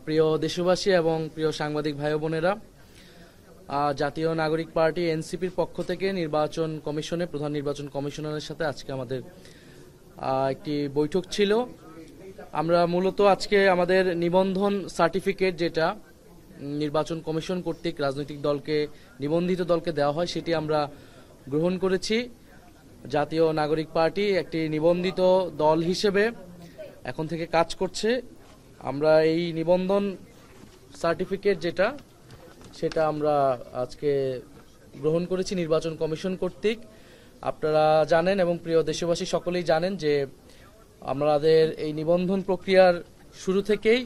প্রিয় দেশবাসী এবং প্রিয় সাংবাদিক ভাই বোনেরা, জাতীয় নাগরিক পার্টি এনসিপির পক্ষ থেকে নির্বাচন কমিশনে প্রধান নির্বাচন কমিশনারের সাথে আজকে আমাদের একটি বৈঠক ছিল। আমরা মূলত আজকে আমাদের নিবন্ধন সার্টিফিকেট, যেটা নির্বাচন কমিশন কর্তৃক রাজনৈতিক দলকে, নিবন্ধিত দলকে দেওয়া হয়, সেটি আমরা গ্রহণ করেছি। জাতীয় নাগরিক পার্টি একটি নিবন্ধিত দল হিসেবে এখন থেকে কাজ করছে। আমরা এই নিবন্ধন সার্টিফিকেট সেটা আমরা আজকে গ্রহণ করেছি নির্বাচন কমিশন কর্তৃক। আপনারা জানেন এবং প্রিয় দেশবাসী সকলেই জানেন যে আমাদের এই নিবন্ধন প্রক্রিয়ার শুরু থেকেই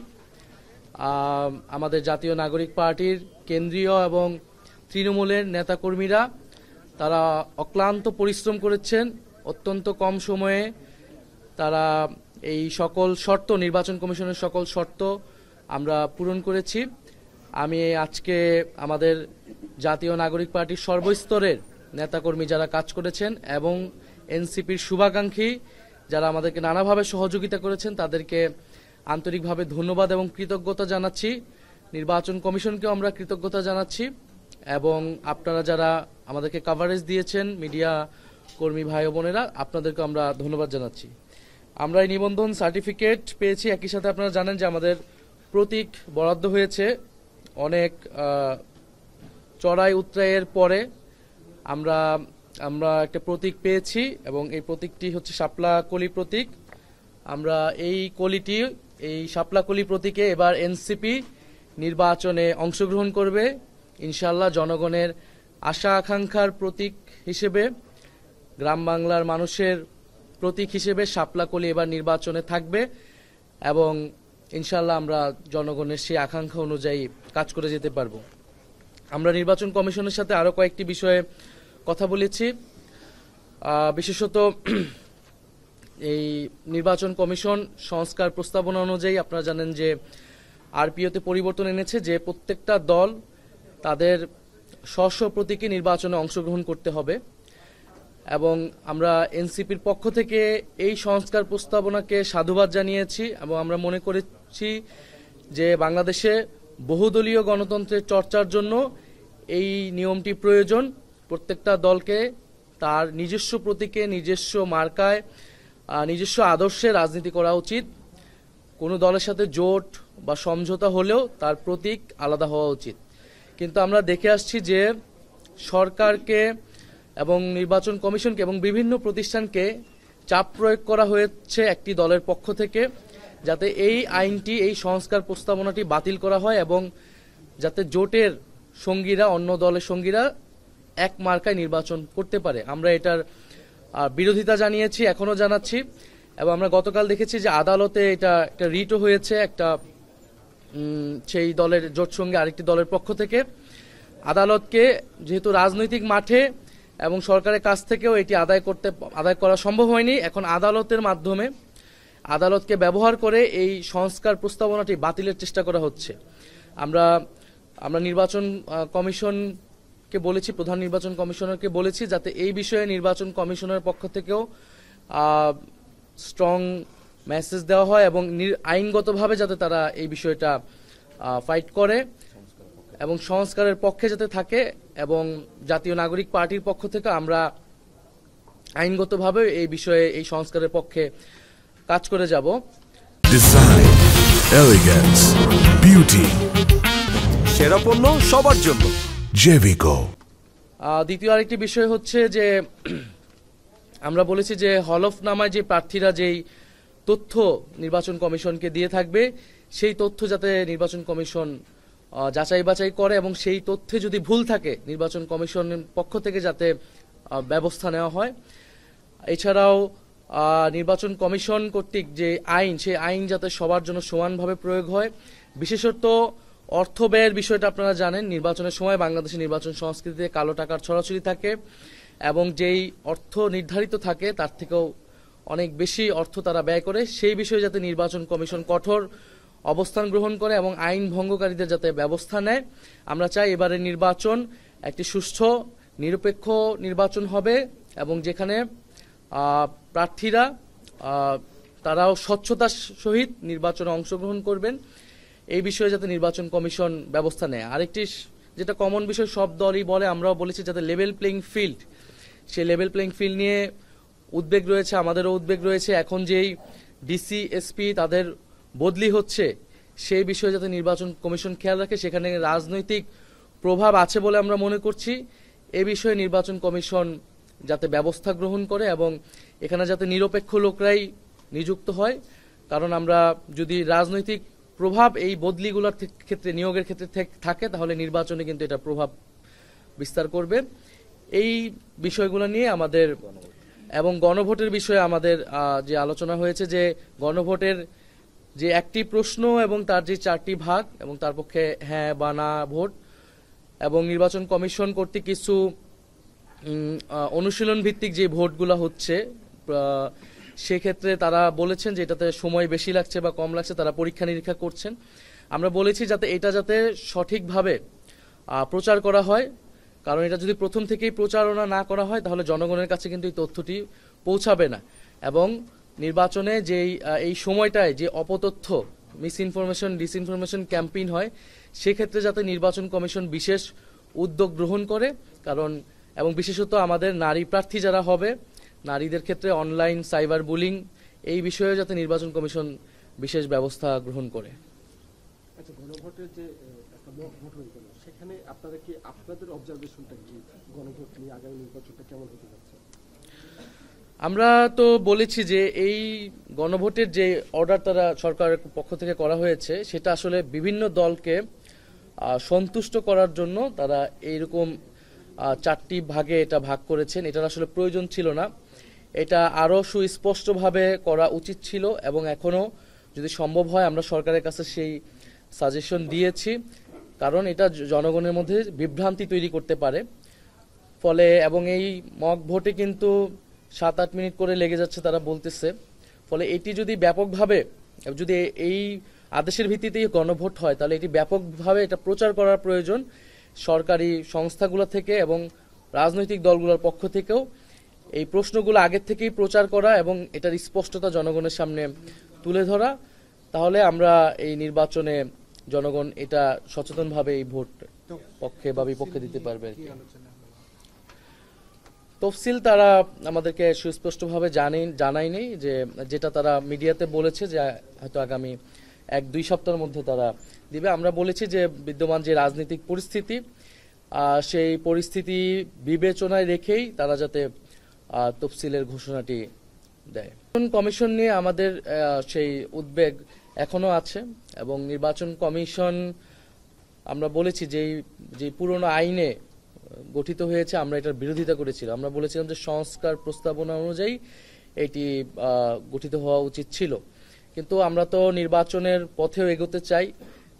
আমাদের জাতীয় নাগরিক পার্টির কেন্দ্রীয় এবং তৃণমূলের নেতাকর্মীরা তারা অক্লান্ত পরিশ্রম করেছেন। অত্যন্ত কম সময়ে তারা এই সকল শর্ত, নির্বাচন কমিশনের সকল শর্ত আমরা পূরণ করেছি। আমি আজকে আমাদের জাতীয় নাগরিক পার্টির সর্বস্তরের নেতাকর্মী যারা কাজ করেছেন এবং এনসিপির শুভাকাঙ্ক্ষী যারা আমাদেরকে নানাভাবে সহযোগিতা করেছেন তাদেরকে আন্তরিকভাবে ধন্যবাদ এবং কৃতজ্ঞতা জানাচ্ছি। নির্বাচন কমিশনকেও আমরা কৃতজ্ঞতা জানাচ্ছি এবং আপনারা যারা আমাদেরকে কভারেজ দিয়েছেন, মিডিয়া কর্মী ভাই বোনেরা, আপনাদেরকে আমরা ধন্যবাদ জানাচ্ছি। আমরা এই নিবন্ধন সার্টিফিকেট পেয়েছি। একই সাথে আপনারা জানেন যে আমাদের প্রতীক বরাদ্দ হয়েছে। অনেক চড়াই উতরাইয়ের পরে আমরা একটা প্রতীক পেয়েছি এবং এই প্রতীকটি হচ্ছে শাপলা কলি প্রতীক। আমরা এই শাপলা কলি প্রতীকে এবার এনসিপি নির্বাচনে অংশগ্রহণ করবে ইনশাআল্লাহ। জনগণের আশা আকাঙ্ক্ষার প্রতীক হিসেবে, গ্রাম বাংলার মানুষের প্রতীক হিসেবে শাপলা কলি এবার নির্বাচনে থাকবে এবং ইনশাআল্লাহ আমরা জনগণের সেই আকাঙ্ক্ষা অনুযায়ী কাজ করে যেতে পারবো। আমরা নির্বাচন কমিশনের সাথে আরো কয়েকটি বিষয়ে কথা বলেছি। বিশেষত এই নির্বাচন কমিশন সংস্কার প্রস্তাবনা অনুযায়ী আপনারা জানেন যে আরপিওতে পরিবর্তন এনেছে, যে প্রত্যেকটা দল তাদের স্ব প্রতীকে নির্বাচনে অংশগ্রহণ করতে হবে এবং আমরা এনসিপির পক্ষ থেকে এই সংস্কার প্রস্তাবনাকে সাধুবাদ জানিয়েছি এবং আমরা মনে করেছি যে বাংলাদেশে বহুদলীয় গণতন্ত্রের চর্চার জন্য এই নিয়মটি প্রয়োজন। প্রত্যেকটা দলকে তার নিজস্ব প্রতীকে, নিজস্ব মার্কায়, নিজস্ব আদর্শে রাজনীতি করা উচিত। কোনো দলের সাথে জোট বা সমঝোতা হলেও তার প্রতীক আলাদা হওয়া উচিত। কিন্তু আমরা দেখে আসছি যে সরকারকে এবং নির্বাচন কমিশনকে এবং বিভিন্ন প্রতিষ্ঠানকে চাপ প্রয়োগ করা হয়েছে একটি দলের পক্ষ থেকে, যাতে এই আইনটি, এই সংস্কার প্রস্তাবনাটি বাতিল করা হয় এবং যাতে জোটের সঙ্গীরা, অন্য দলের সঙ্গীরা এক মার্কায় নির্বাচন করতে পারে। আমরা এটার বিরোধিতা জানিয়েছি, এখনো জানাচ্ছি এবং আমরা গতকাল দেখেছি যে আদালতে এটা একটা রিটও হয়েছে একটা সেই দলের জোট সঙ্গে আরেকটি দলের পক্ষ থেকে। আদালতকে, যেহেতু রাজনৈতিক মাঠে এবং সরকারের কাছ থেকেও এটি আদায় করা সম্ভব হয়নি, এখন আদালতের মাধ্যমে, আদালতকে ব্যবহার করে এই সংস্কার প্রস্তাবনাটি বাতিলের চেষ্টা করা হচ্ছে। আমরা নির্বাচন কমিশনকে বলেছি, প্রধান নির্বাচন কমিশনারকে বলেছি যাতে এই বিষয়ে নির্বাচন কমিশনের পক্ষ থেকেও স্ট্রং মেসেজ দেওয়া হয় এবং আইনগতভাবে যাতে তারা এই বিষয়টা ফাইট করে এবং সংস্কারের পক্ষে যাতে থাকে। এবং জাতীয় নাগরিক পার্টির পক্ষ থেকে আমরা আইনগতভাবে এই বিষয়ে, এই সংস্কারের পক্ষে কাজ করে যাব। ডিজাইন, এলিগেন্স, বিউটি, সেরা পণ্য সবার জন্য জেভিকো। দ্বিতীয় আরেকটি বিষয় হচ্ছে যে আমরা বলেছি যে হলফনামায় যে প্রার্থীরা যেই তথ্য নির্বাচন কমিশনকে দিয়ে থাকবে, সেই তথ্য যাতে নির্বাচন কমিশন যাচাই বাছাই করে এবং সেই তথ্যে যদি ভুল থাকে নির্বাচন কমিশনের পক্ষ থেকে যাতে ব্যবস্থা নেওয়া হয়। এছাড়াও নির্বাচন কমিশন কর্তৃক যে আইন, সেই আইন যাতে সবার জন্য সমানভাবে প্রয়োগ হয়। বিশেষত অর্থ ব্যয়ের বিষয়টা আপনারা জানেন, নির্বাচনের সময় বাংলাদেশের নির্বাচন সংস্কৃতিতে কালো টাকার ছড়াছড়ি থাকে এবং যেই অর্থ নির্ধারিত থাকে তার থেকেও অনেক বেশি অর্থ তারা ব্যয় করে। সেই বিষয়ে যাতে নির্বাচন কমিশন কঠোর অবস্থান গ্রহণ করে এবং আইন ভঙ্গকারীদের যাতে ব্যবস্থা নেয়। আমরা চাই এবারের নির্বাচন একটি সুষ্ঠু, নিরপেক্ষ নির্বাচন হবে এবং যেখানে প্রার্থীরা তারাও স্বচ্ছতার সহিত নির্বাচনে অংশগ্রহণ করবেন। এই বিষয়ে যাতে নির্বাচন কমিশন ব্যবস্থা নেয়। আরেকটি যেটা কমন বিষয় সব দলই বলে, আমরাও বলেছি, যাতে লেভেল প্লেইং ফিল্ড, সেই লেভেল প্লেইং ফিল্ড নিয়ে উদ্বেগ রয়েছে, আমাদেরও উদ্বেগ রয়েছে। এখন যেই ডিসি এসপি তাদের বদলি হচ্ছে সেই বিষয়ে যাতে নির্বাচন কমিশন খেয়াল রাখে, সেখানে রাজনৈতিক প্রভাব আছে বলে আমরা মনে করছি। এ বিষয়ে নির্বাচন কমিশন যাতে ব্যবস্থা গ্রহণ করে এবং এখানে যাতে নিরপেক্ষ লোকরাই নিযুক্ত হয়, কারণ আমরা যদি রাজনৈতিক প্রভাব এই বদলিগুলোর ক্ষেত্রে, নিয়োগের ক্ষেত্রে থাকে, তাহলে নির্বাচনে কিন্তু এটা প্রভাব বিস্তার করবে। এই বিষয়গুলো নিয়ে আমাদের এবং গণভোটের বিষয়ে আমাদের যে আলোচনা হয়েছে, যে গণভোটের যে একটি প্রশ্ন এবং তার যে 4টি ভাগ এবং তার পক্ষে হ্যাঁ বা না ভোট, এবং নির্বাচন কমিশন কর্তৃক কিছু অনুশীলন ভিত্তিক যে ভোটগুলো হচ্ছে, সেক্ষেত্রে তারা বলেছেন যে এটাতে সময় বেশি লাগছে বা কম লাগছে, তারা পরীক্ষা নিরীক্ষা করছেন। আমরা বলেছি যাতে এটা যাতে সঠিকভাবে প্রচার করা হয়, কারণ এটা যদি প্রথম থেকেই প্রচারণা না করা হয় তাহলে জনগণের কাছে কিন্তু এই তথ্যটি পৌঁছাবে না। এবং নির্বাচনে যেই এই সময়টায় যে অপতথ্য, মিস ইনফরমেশন, ডিসইনফরমেশন ক্যাম্পেইন হয়, সেক্ষেত্রে যাতে নির্বাচন কমিশন বিশেষ উদ্যোগ গ্রহণ করে, কারণ এবং বিশেষত আমাদের নারী প্রার্থী যারা হবে, নারীদের ক্ষেত্রে অনলাইন সাইবার বুলিং, এই বিষয়ে যাতে নির্বাচন কমিশন বিশেষ ব্যবস্থা গ্রহণ করে। আচ্ছা, গণভোটের যে একটা মক ভোট হয়ে গেল, সেখানে আপনারা কি, আপনাদের অবজারভেশনটা কি গণভোট নিয়ে আগামী নির্বাচনটা কেমন হতে যাচ্ছে? আমরা তো বলেছি যে এই গণভোটের যে অর্ডার তারা সরকারের পক্ষ থেকে করা হয়েছে, সেটা আসলে বিভিন্ন দলকে সন্তুষ্ট করার জন্য তারা এইরকম 4টি ভাগে এটা ভাগ করেছেন। এটার আসলে প্রয়োজন ছিল না, এটা আরও সুস্পষ্টভাবে করা উচিত ছিল এবং এখনও যদি সম্ভব হয় আমরা সরকারের কাছে সেই সাজেশন দিয়েছি, কারণ এটা জনগণের মধ্যে বিভ্রান্তি তৈরি করতে পারে। ফলে এবং এই মক ভোটে কিন্তু 7-8 মিনিট করে লেগে যাচ্ছে তারা বলতেছে। ফলে এটি যদি ব্যাপকভাবে, যদি এই আদেশের ভিত্তিতেই গণভোট হয়, তাহলে এটি ব্যাপকভাবে এটা প্রচার করার প্রয়োজন সরকারি সংস্থাগুলো থেকে এবং রাজনৈতিক দলগুলোর পক্ষ থেকেও। এই প্রশ্নগুলো আগের থেকেই প্রচার করা এবং এটার স্পষ্টতা জনগণের সামনে তুলে ধরা, তাহলে আমরা এই নির্বাচনে জনগণ এটা সচেতনভাবে এই ভোট পক্ষে বা বিপক্ষে দিতে পারবে। তফসিল তারা আমাদেরকে সুস্পষ্টভাবে জানায়নি, যে যেটা তারা মিডিয়াতে বলেছে যে হয়তো আগামী 1-2 সপ্তাহের মধ্যে তারা দিবে। আমরা বলেছি যে বিদ্যমান যে রাজনৈতিক পরিস্থিতি, সেই পরিস্থিতি বিবেচনায় রেখেই তারা যাতে তফসিলের ঘোষণাটি দেয়। কমিশন নিয়ে আমাদের সেই উদ্বেগ এখনো আছে এবং নির্বাচন কমিশন, আমরা বলেছি যে পুরনো আইনে গঠিত হয়েছে, আমরা এটার বিরোধিতা করেছিলাম। আমরা বলেছিলাম যে সংস্কার প্রস্তাবনা অনুযায়ী এটি গঠিত হওয়া উচিত ছিল, কিন্তু আমরা তো নির্বাচনের পথেও এগোতে চাই।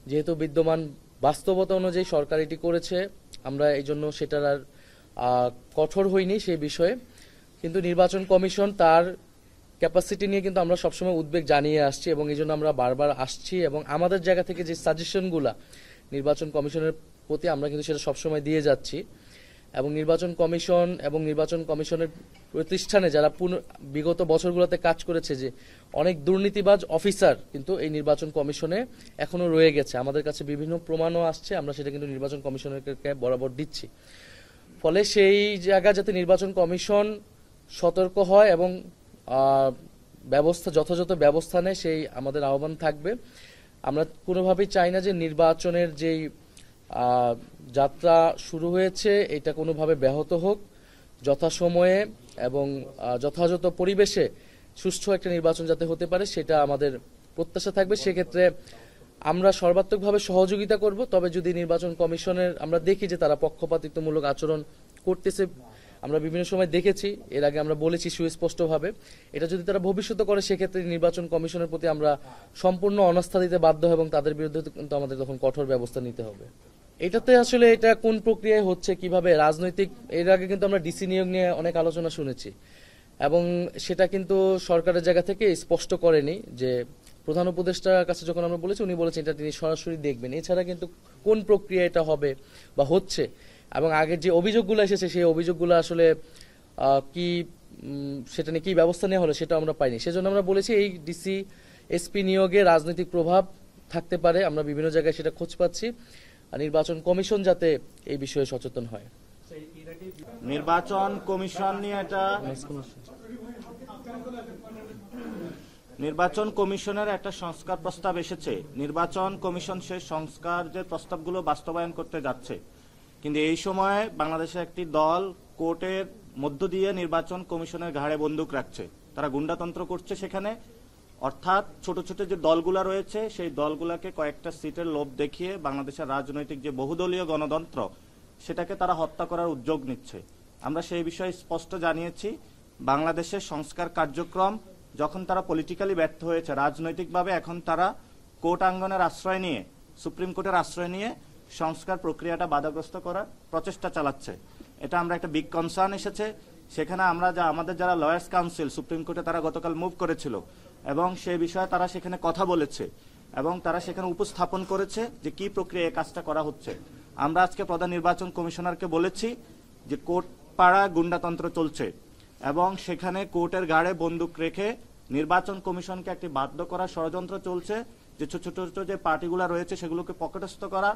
যেহেতু বিদ্যমান বাস্তবতা অনুযায়ী সরকার এটি করেছে, আমরা এই জন্য সেটার আর কঠোর হইনি সেই বিষয়ে। কিন্তু নির্বাচন কমিশন তার ক্যাপাসিটি নিয়ে কিন্তু আমরা সবসময় উদ্বেগ জানিয়ে আসছি এবং এই জন্য আমরা বারবার আসছি এবং আমাদের জায়গা থেকে যে সাজেশনগুলা নির্বাচন কমিশনের প্রতি আমরা কিন্তু সেটা সবসময় দিয়ে যাচ্ছি। এবং নির্বাচন কমিশন এবং নির্বাচন কমিশনের প্রতিষ্ঠানে যারা বিগত বছরগুলোতে কাজ করেছে, যে অনেক দুর্নীতিবাজ অফিসার কিন্তু এই নির্বাচন কমিশনে এখনো রয়ে গেছে। আমাদের কাছে বিভিন্ন প্রমাণও আসছে, আমরা সেটা কিন্তু নির্বাচন কমিশনকে বরাবর দিচ্ছি। ফলে সেই জায়গা যাতে নির্বাচন কমিশন সতর্ক হয় এবং যথাযথ ব্যবস্থা নেয়, সেই আমাদের আহ্বান থাকবে। আমরা কোনোভাবেই চাই না যে নির্বাচনের যেই যাত্রা শুরু হয়েছে এটা কোনোভাবে ব্যাহত হোক। যথাসময়ে এবং যথাযথ পরিবেশে সুষ্ঠু একটা নির্বাচন যাতে হতে পারে, সেটা আমাদের প্রত্যাশা থাকবে। সেক্ষেত্রে আমরা সর্বাত্মকভাবে সহযোগিতা করব। তবে যদি নির্বাচন কমিশনের আমরা দেখি যে তারা পক্ষপাতিত্বমূলক আচরণ করতেছে, আমরা বিভিন্ন সময় দেখেছি, এর আগে আমরা বলেছি সুস্পষ্টভাবে, এটা যদি তারা ভবিষ্যতে করে, সেক্ষেত্রে নির্বাচন কমিশনের প্রতি আমরা সম্পূর্ণ অনাস্থা দিতে বাধ্য এবং তাদের বিরুদ্ধে কিন্তু আমাদের তখন কঠোর ব্যবস্থা নিতে হবে। এটাতে আসলে এটা কোন প্রক্রিয়ায় হচ্ছে, কিভাবে রাজনৈতিক, এর আগে কিন্তু আমরা ডিসি নিয়োগ নিয়ে অনেক আলোচনা শুনেছি এবং সেটা কিন্তু সরকারের জায়গা থেকে স্পষ্ট করেনি। যে প্রধান উপদেষ্টার কাছে যখন আমরা বলেছি, উনি বলেছেন এটা তিনি সরাসরি দেখবেন। এছাড়া কিন্তু কোন প্রক্রিয়া এটা হবে বা হচ্ছে এবং আগের যে অভিযোগগুলো এসেছে সেই অভিযোগগুলো আসলে কি, সেটা নিয়ে কি ব্যবস্থা নেওয়া হলো সেটা আমরা পাইনি। সেজন্য আমরা বলেছি এই ডিসি এসপি নিয়োগে রাজনৈতিক প্রভাব থাকতে পারে, আমরা বিভিন্ন জায়গায় সেটা খোঁজ পাচ্ছি। আর নির্বাচন কমিশন যাতে এই বিষয়ে সচেতন হয়। নির্বাচন কমিশন নিয়ে নির্বাচন কমিশনের একটা সংস্কার প্রস্তাব এসেছে। নির্বাচন কমিশন সেই সংস্কার যে প্রস্তাবগুলো বাস্তবায়ন করতে যাচ্ছে, কিন্তু এই সময়ে বাংলাদেশে একটি দল কোর্টের মধ্য দিয়ে নির্বাচন কমিশনের ঘাড়ে বন্দুক রাখছে। তারা গুন্ডাতন্ত্র করছে সেখানে, অর্থাৎ ছোট ছোট যে দলগুলা রয়েছে সেই দলগুলাকে কয়েকটা সিটের লোভ দেখিয়ে বাংলাদেশের রাজনৈতিক যে বহুদলীয় গণতন্ত্র সেটাকে তারা হত্যা করার উদ্যোগ নিচ্ছে। আমরা সেই বিষয়ে স্পষ্ট জানিয়েছি, বাংলাদেশের সংস্কার কার্যক্রম যখন তারা পলিটিক্যালি ব্যর্থ হয়েছে, রাজনৈতিকভাবে এখন তারা কোর্ট আঙ্গনের আশ্রয় নিয়ে, সুপ্রিম কোর্টের আশ্রয় নিয়ে সংস্কার প্রক্রিয়াটা বাধাগ্রস্ত করার প্রচেষ্টা চালাচ্ছে। এটা আমরা একটা বিগ কনসার্ন এসেছে। সেখানে আমরা আমাদের যারা লয়ার্স কাউন্সিল সুপ্রিম কোর্টে তারা গতকাল মুভ করেছিল এবং সেই বিষয়ে তারা সেখানে কথা বলেছে এবং তারা সেখানে উপস্থাপন করেছে যে কি প্রক্রিয়া এই কাজটা করা হচ্ছে। আমরা আজকে প্রধান নির্বাচন কমিশনারকে বলেছি যে কোর্ট পাড়া গুন্ডাতন্ত্র চলছে এবং সেখানে কোর্টের গাড়ে বন্দুক রেখে নির্বাচন কমিশনকে একটি বাধ্য করার ষড়যন্ত্র চলছে, যে ছোট ছোট যে পার্টিগুলো রয়েছে সেগুলোকে পকেটস্থ করা,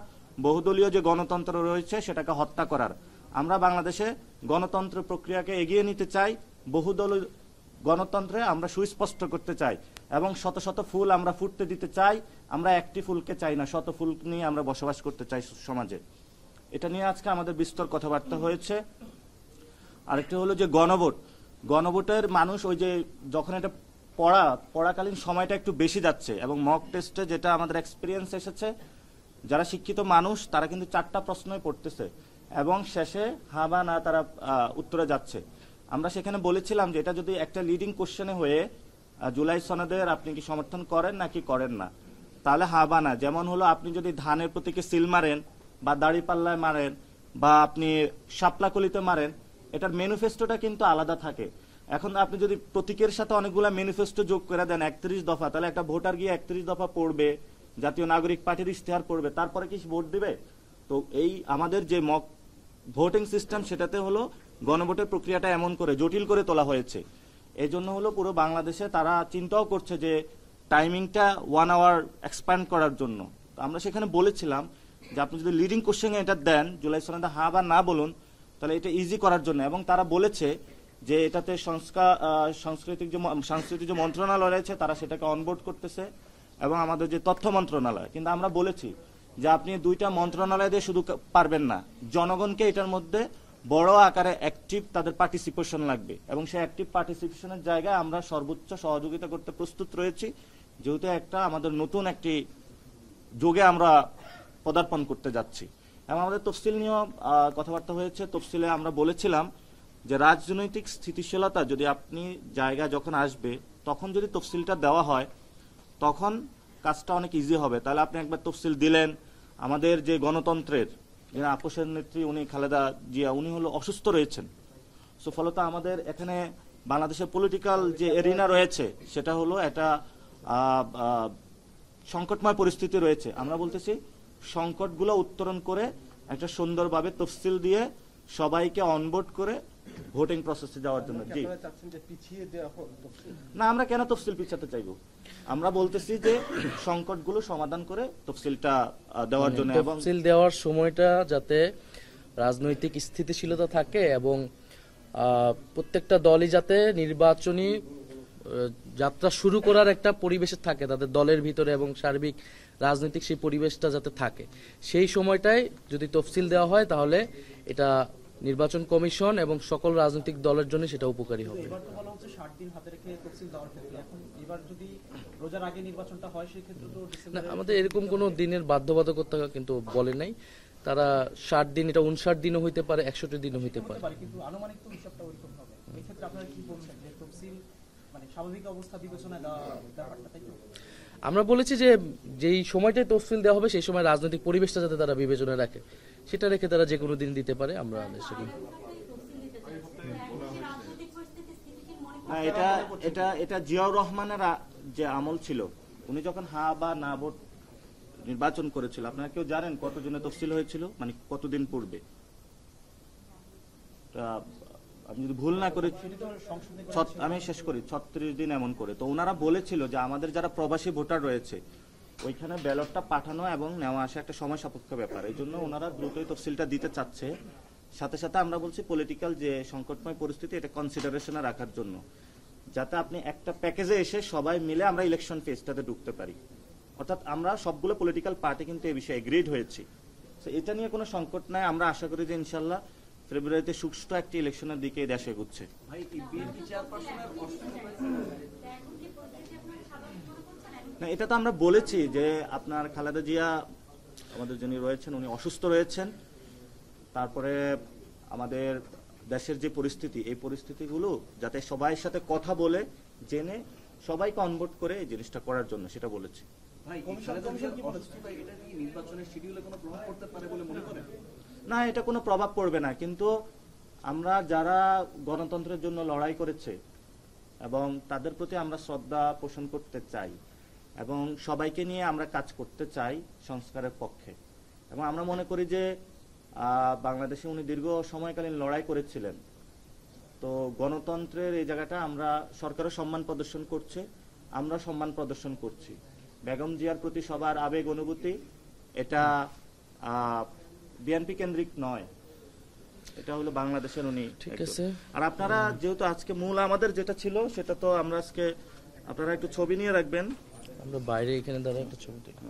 বহুদলীয় যে গণতন্ত্র রয়েছে সেটাকে হত্যা করার। আমরা বাংলাদেশে গণতন্ত্র প্রক্রিয়াকে এগিয়ে নিতে চাই, বহুদলীয় গণতন্ত্রে আমরা সুস্পষ্ট করতে চাই এবং শত শত ফুল আমরা ফুটতে দিতে চাই। আমরা একটি ফুলকে চাই না, শত ফুল নিয়ে আমরা বসবাস করতে চাই সমাজে। এটা নিয়ে আজকে আমাদের বিস্তর কথাবার্তা হয়েছে। আরেকটি হলো যে গণভোটের মানুষ ওই যে যখন এটা পড়াকালীন সময়টা একটু বেশি যাচ্ছে এবং মক টেস্টে যেটা আমাদের এক্সপিরিয়েন্স এসেছে, যারা শিক্ষিত মানুষ তারা কিন্তু 4টা প্রশ্নই পড়তেছে এবং শেষে হ্যাঁ বা না তারা উত্তরে যাচ্ছে। আমরা সেখানে বলেছিলাম যে এটা যদি একটা লিডিং কোশ্চেনে হয়ে জুলাই সনদের আপনি কি সমর্থন করেন নাকি করেন না, তাহলে হ্যাঁ বা না। যেমন হলো আপনি যদি ধানের প্রতীকে সিল মারেন বা দাড়িপাল্লায় মারেন বা আপনি শাপলাকলিতে মারেন, এটার ম্যানিফেস্টোটা কিন্তু আলাদা থাকে। এখন আপনি যদি প্রতীকের সাথে অনেকগুলা ম্যানিফেস্টো যোগ করে দেন 31 দফা, তাহলে একটা ভোটার গিয়ে 31 দফা পড়বে, জাতীয় নাগরিক পার্টির ইশতেহার পড়বে, তারপরে কি ভোট দিবে? তো এই আমাদের যে মক ভোটিং সিস্টেম সেটাতে হলো গণভোটের প্রক্রিয়াটা এমন করে জটিল করে তোলা হয়েছে। এই জন্য হলো পুরো বাংলাদেশে তারা চিন্তাও করছে যে টাইমিংটা 1 আওয়ার এক্সপ্যান্ড করার জন্য। তো আমরা সেখানে বলেছিলাম যে আপনি যদি লিডিং কোশ্চেনে এটা দেন, জুলাই সনদে হ্যাঁ বা না বলুন, তাহলে এটা ইজি করার জন্য। এবং তারা বলেছে যে এটাতে সাংস্কৃতিক যে মন্ত্রণালয় রয়েছে তারা সেটাকে অনবোর্ড করতেছে এবং আমাদের যে তথ্য মন্ত্রণালয়। কিন্তু আমরা বলেছি যে আপনি 2টা মন্ত্রণালয় দিয়ে শুধু পারবেন না, জনগণকে এটার মধ্যে বড় আকারে অ্যাক্টিভ তাদের পার্টিসিপেশন লাগবে এবং সেই অ্যাক্টিভ পার্টিসিপেশনের জায়গায় আমরা সর্বোচ্চ সহযোগিতা করতে প্রস্তুত রয়েছি, যেহেতু একটা আমাদের নতুন একটি যুগে আমরা পদার্পণ করতে যাচ্ছি। এবং আমাদের তফসিল নিয়েও কথাবার্তা হয়েছে। তফসিলে আমরা বলেছিলাম যে রাজনৈতিক স্থিতিশীলতা যদি আপনি জায়গা যখন আসবে তখন যদি তফসিলটা দেওয়া হয় তখন কাজটা অনেক ইজি হবে। তাহলে আপনি একবার তফসিল দিলেন, আমাদের যে গণতন্ত্রের আপোষের নেত্রী উনি খালেদা জিয়া উনি হলো অসুস্থ রয়েছেন। সো ফলত আমাদের এখানে বাংলাদেশের পলিটিক্যাল যে এরিনা রয়েছে সেটা হলো একটা সংকটময় পরিস্থিতি রয়েছে। আমরা বলতেছি সংকটগুলো উত্তরণ করে একটা সুন্দরভাবে তফসিল দিয়ে সবাইকে অনবোর্ড করে ভোটিং প্রসেসে যাওয়ার জন্য। জি না, আমরা কেন তফসিল পিছাতে চাইবো? আমরা বলতেছি যে সংকটগুলো সমাধান করে তফসিলটা দেওয়ার জন্য, এবং তফসিল দেওয়ার সময়টা যাতে রাজনৈতিক স্থিতিশীলতা থাকে এবং প্রত্যেকটা দলই যাতে নির্বাচনী যাত্রা শুরু করার একটা পরিবেশে থাকে তাদের দলের ভিতরে এবং সার্বিক রাজনৈতিক সেই পরিবেশটা যাতে থাকে, সেই সময়টায় যদি তফসিল দেওয়া হয় তাহলে এটা নির্বাচন কমিশন এবং সকল রাজনৈতিক দলের জন্য সেটা উপকারী হবে। এবার তো বলা হচ্ছে 60 দিন হাতে রেখে তফসিল দেওয়ার ক্ষেত্রে, এখন এবার যদি রোজার আগে নির্বাচনটা হয় সেই ক্ষেত্রে তো না, আমাদের এরকম কোনো দিনের বাধ্যবাধকতা কিন্তু বলে নাই। তারা 60 দিন, এটা 59 দিনও হইতে পারে, 61 দিনও হইতে পারে, কিন্তু আনুমানিক তো হিসাবটা ওইরকম হবে। এই ক্ষেত্রে আপনারা কি বলছেন যে তফসিল মানে স্বাভাবিক অবস্থা বিবেচনায় দেওয়া ব্যাপারটা, তাই তো? আমরা বলেছি যে যেই সময়টায় তফসিল দেওয়া হবে সেই সময় রাজনৈতিক পরিবেশটা যাতে তারা বিবেচনায় রাখে, সেটা রেখে তারা যে কোনো দিন দিতে পারে। আমরা এটা জিয়াউর রহমানের যে আমল ছিল, উনি যখন হ্যাঁ বা না ভোট নির্বাচন করেছিল, আপনারা কেউ জানেন কতজনে তফসিল হয়েছিল, মানে কতদিন পূর্বে? আমি যদি ভুল না করি, আমি শেষ করি, 36 দিন এমন করে। তো ওনারা বলেছিল যে আমাদের যারা প্রবাসী ভোটার রয়েছে ওইখানে ব্যালটটা পাঠানো এবং নেওয়া আসা একটা সময় সাপেক্ষ ব্যাপার, এই জন্য ওনারা দ্রুতই তফসিলটা দিতে চাচ্ছে। সাথে সাথে আমরা বলছি পলিটিক্যাল যে সংকটময় পরিস্থিতি এটা কনসিডারেশনে রাখার জন্য, যাতে আপনি একটা প্যাকেজে এসে সবাই মিলে আমরা ইলেকশন ফেজটাতে ঢুকতে পারি। অর্থাৎ আমরা সবগুলো পলিটিক্যাল পার্টি কিন্তু এই বিষয়ে এগ্রিড হয়েছি। তো এটা নিয়ে কোনো সংকট নাই, আমরা আশা করি যে ইনশাল্লাহ ফেব্রুয়ারিতে সুষ্ঠু একটি ইলেকশনের দিকে দেশ এগুচ্ছে। না, এটা তো আমরা বলেছি যে আপনার খালেদা জিয়া আমাদের যিনি রয়েছেন উনি অসুস্থ রয়েছেন, তারপরে আমাদের দেশের যে পরিস্থিতি এই পরিস্থিতিগুলো যাতে সবাই সাথে কথা বলে জেনে সবাইকে অনবোর্ড করে এই জিনিসটা করার জন্য সেটা বলেছি। না, এটা কোনো প্রভাব পড়বে না, কিন্তু আমরা যারা গণতন্ত্রের জন্য লড়াই করেছে এবং তাদের প্রতি আমরা শ্রদ্ধা পোষণ করতে চাই এবং সবাইকে নিয়ে আমরা কাজ করতে চাই সংস্কারের পক্ষে। এবং আমরা মনে করি যে বাংলাদেশে উনি দীর্ঘ সময়কালীন লড়াই করেছিলেন, তো গণতন্ত্রের এই জায়গাটা আমরা সরকারও সম্মান প্রদর্শন করছে, আমরা সম্মান প্রদর্শন করছি। বেগম জিয়ার প্রতি সবার আবেগ অনুভূতি এটা বিএনপি কেন্দ্রিক নয়, এটা হলো বাংলাদেশের উনি। ঠিক আছে। আর আপনারা যেহেতু আজকে মূল আমাদের যেটা ছিল সেটা তো আমরা আজকে, আপনারা একটু ছবি নিয়ে রাখবেন। আমরা বাইরে এখানে দাঁড়া একটা ছবি দেখি।